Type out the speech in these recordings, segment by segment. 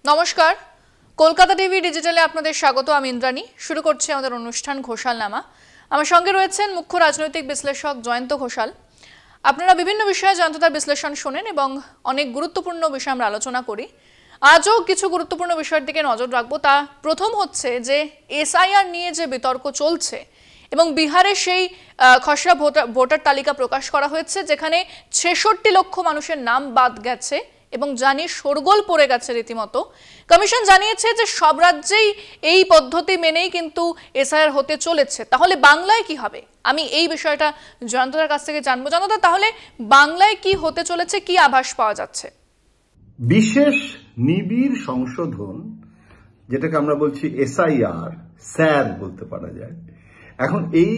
নমস্কার, কলকাতা টিভি ডিজিটালে আপনাদের স্বাগত। আমি ইন্দ্রাণী। শুরু করছি আমাদের অনুষ্ঠান ঘোষালনামা। আমার সঙ্গে রয়েছেন মুখ্য রাজনৈতিক বিশ্লেষক জয়ন্ত ঘোষাল। আপনারা বিভিন্ন বিষয়ে জয়ন্তদার বিশ্লেষণ শোনেন এবং অনেক গুরুত্বপূর্ণ বিষয় আমরা আলোচনা করি। আজও কিছু গুরুত্বপূর্ণ বিষয়ের দিকে নজর রাখবো। তা প্রথম হচ্ছে যে এসআইআর নিয়ে যে বিতর্ক চলছে এবং বিহারে সেই খসড়া ভোটার তালিকা প্রকাশ করা হয়েছে, যেখানে ৬৬ লক্ষ মানুষের নাম বাদ গেছে এবং জানি শোরগোল পড়ে গেছে রীতিমতো। কমিশন জানিয়েছে যে সব রাজ্যেই এই পদ্ধতি মেনেই কিন্তু এসআইআর হতে চলেছে। তাহলে বাংলায় কি হবে? আমি এই বিষয়টা জয়ন্তদার কাছ থেকে জানবো। জয়ন্তদা, তাহলে বাংলায় কি হতে চলেছে, কি আভাস পাওয়া যাচ্ছে? বিশেষ নিবিড় সংশোধন, যেটাকে আমরা বলছি এসআইআর, স্যার বলতে পারা যায়। এখন এই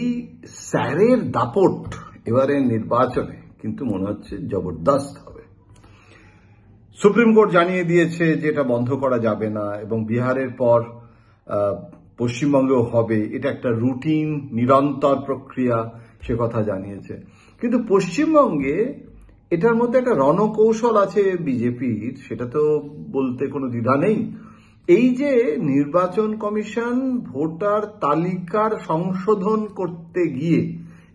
স্যারের দাপট এবারে নির্বাচনে কিন্তু মনে হচ্ছে জবরদস্ত হবে। সুপ্রিম কোর্ট জানিয়ে দিয়েছে যে এটা বন্ধ করা যাবে না এবং বিহারের পর পশ্চিমবঙ্গেও হবে। এটা একটা রুটিন নিরন্তর প্রক্রিয়া, সে কথা জানিয়েছে। কিন্তু পশ্চিমবঙ্গে এটার মধ্যে একটা রণকৌশল আছে বিজেপির, সেটা তো বলতে কোনো দ্বিধা নেই। এই যে নির্বাচন কমিশন ভোটার তালিকার সংশোধন করতে গিয়ে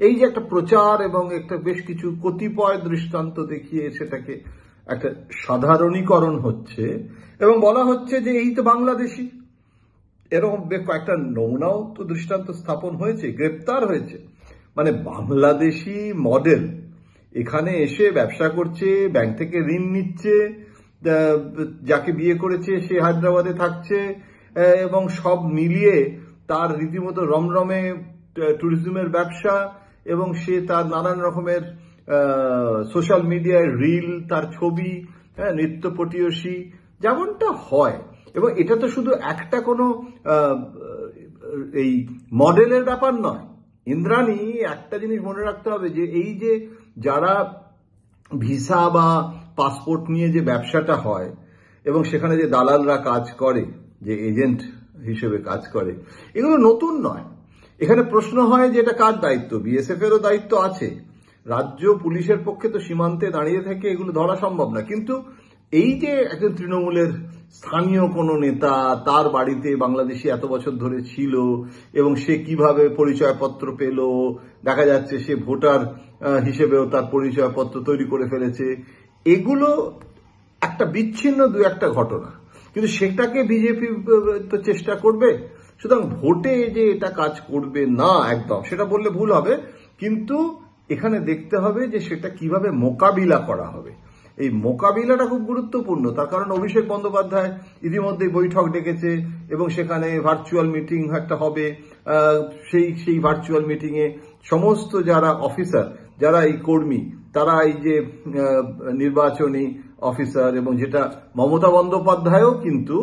এই যে একটা প্রচার এবং একটা বেশ কিছু কতিপয় দৃষ্টান্ত দেখিয়ে সেটাকে একটা সাধারণীকরণ হচ্ছে এবং বলা হচ্ছে যে এই তো বাংলাদেশি। এরকম কয়েকটা নমুনাও তো দৃষ্টান্ত স্থাপন হয়েছে, গ্রেপ্তার হয়েছে। মানে বাংলাদেশি মডেল এখানে এসে ব্যবসা করছে, ব্যাংক থেকে ঋণ নিচ্ছে, যাকে বিয়ে করেছে সে হায়দ্রাবাদে থাকছে এবং সব মিলিয়ে তার রীতিমতো রমরমে ট্যুরিজমের ব্যবসা এবং সে তার নানান রকমের সোশ্যাল মিডিয়ায় রিল, তার ছবি, নৃত্য পটীয়সী, যেমনটা হয়। এবং এটা তো শুধু একটা কোনো এই মডেলের ব্যাপার নয় ইন্দ্রাণী। একটা জিনিস মনে রাখতে হবে যে এই যে যারা ভিসা বা পাসপোর্ট নিয়ে যে ব্যবসাটা হয় এবং সেখানে যে দালালরা কাজ করে, যে এজেন্ট হিসেবে কাজ করে, এগুলো নতুন নয়। এখানে প্রশ্ন হয় যে এটা কার দায়িত্ব? বিএসএফ এরও দায়িত্ব আছে। রাজ্য পুলিশের পক্ষে তো সীমান্তে দাঁড়িয়ে থেকে এগুলো ধরা সম্ভব না। কিন্তু এই যে একজন তৃণমূলের স্থানীয় কোনো নেতা, তার বাড়িতে বাংলাদেশি এত বছর ধরে ছিল এবং সে কিভাবে পরিচয়পত্র পেল, দেখা যাচ্ছে সে ভোটার হিসেবেও তার পরিচয়পত্র তৈরি করে ফেলেছে, এগুলো একটা বিচ্ছিন্ন দু একটা ঘটনা। কিন্তু সেটাকে বিজেপি তো চেষ্টা করবে। সুতরাং ভোটে যে এটা কাজ করবে না একদম, সেটা বললে ভুল হবে। কিন্তু এখানে দেখতে হবে যে সেটা কিভাবে মোকাবিলা করা হবে। এই মোকাবিলাটা খুব গুরুত্বপূর্ণ। তার কারণ অভিষেক বন্দ্যোপাধ্যায় ইতিমধ্যে বৈঠক ডেকেছে এবং সেখানে ভার্চুয়াল মিটিং একটা হবে। সেই ভার্চুয়াল মিটিং এ সমস্ত যারা অফিসার, যারা এই কর্মী, তারা এই যে নির্বাচনী অফিসার, এবং যেটা মমতা বন্দ্যোপাধ্যায়ও কিন্তু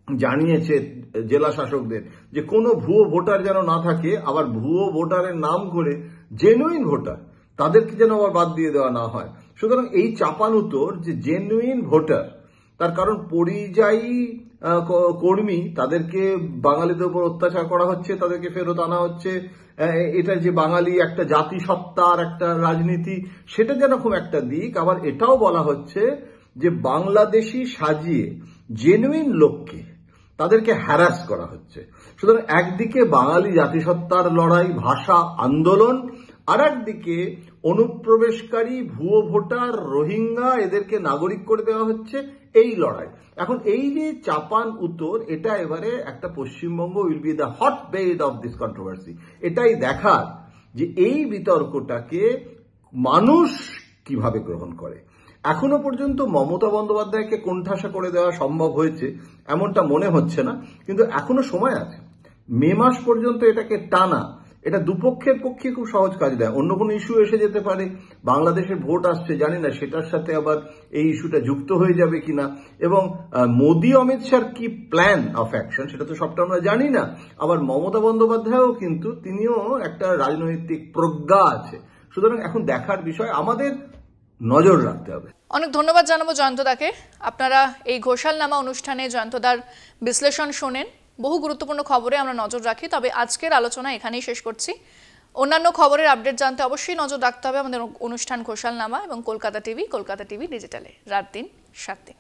জানিয়েছে জেলা শাসকদের যে কোনো ভুয়ো ভোটার যেন না থাকে। আবার ভুয়ো ভোটারের নাম করে জেনুইন ভোটার তাদেরকে যেন আবার বাদ দিয়ে দেওয়া না হয়। সুতরাং এই চাপানুতোর যে জেনুইন ভোটার, তার কারণ পরিযায়ী কর্মী, তাদেরকে বাঙালিদের উপর অত্যাচার করা হচ্ছে, তাদেরকে ফেরত আনা হচ্ছে। এটা যে বাঙালি একটা জাতিসত্তার একটা রাজনীতি, সেটা যেরকম একটা দিক, আবার এটাও বলা হচ্ছে যে বাংলাদেশি সাজিয়ে জেনুইন লোককে তাদেরকে হ্যারাস করা হচ্ছে। সুতরাং একদিকে বাঙালি জাতিসত্তার লড়াই, ভাষা আন্দোলন, আর একদিকে অনুপ্রবেশকারী ভুয়ো ভোটার, রোহিঙ্গা, এদেরকে নাগরিক করে দেওয়া হচ্ছে, এই লড়াই। এখন এই যে চাপান উত্তর, এটা এবারে একটা Paschimbanga will be the hot bed of this controversy. এটাই দেখার যে এই বিতর্কটাকে মানুষ কিভাবে গ্রহণ করে। এখনো পর্যন্ত মমতা বন্দ্যোপাধ্যায়কে কোণঠাসা করে দেওয়া সম্ভব হয়েছে এমনটা মনে হচ্ছে না, কিন্তু এখনো সময় আছে। মে মাস পর্যন্ত এটাকে টানা, এটা দুপক্ষের পক্ষে খুব সহজ কাজ দেয়। অন্য কোনো ইস্যু এসে যেতে পারে, বাংলাদেশের ভোট আসছে জানি না, সেটার সাথে আবার এই ইস্যুটা যুক্ত হয়ে যাবে কিনা, এবং মোদী অমিত শাহর কি প্ল্যান অফ অ্যাকশন সেটা তো সবটা আমরা জানি না। আবার মমতা বন্দ্যোপাধ্যায়ও কিন্তু তিনিও একটা রাজনৈতিক প্রজ্ঞা আছে। সুতরাং এখন দেখার বিষয়, আমাদের নজর রাখতে হবে। অনেক ধন্যবাদ জানাবো জয়ন্তদাকে। আপনারা এই ঘোষালনামা অনুষ্ঠানে জয়ন্তদার বিশ্লেষণ শোনেন। বহু গুরুত্বপূর্ণ খবরে আমরা নজর রাখি। তবে আজকের আলোচনা এখানেই শেষ করছি। অন্যান্য খবরের আপডেট জানতে অবশ্যই নজর রাখতে হবে আমাদের অনুষ্ঠান ঘোষালনামা এবং কলকাতা টিভি ডিজিটালে রাত দিন 7 দিন।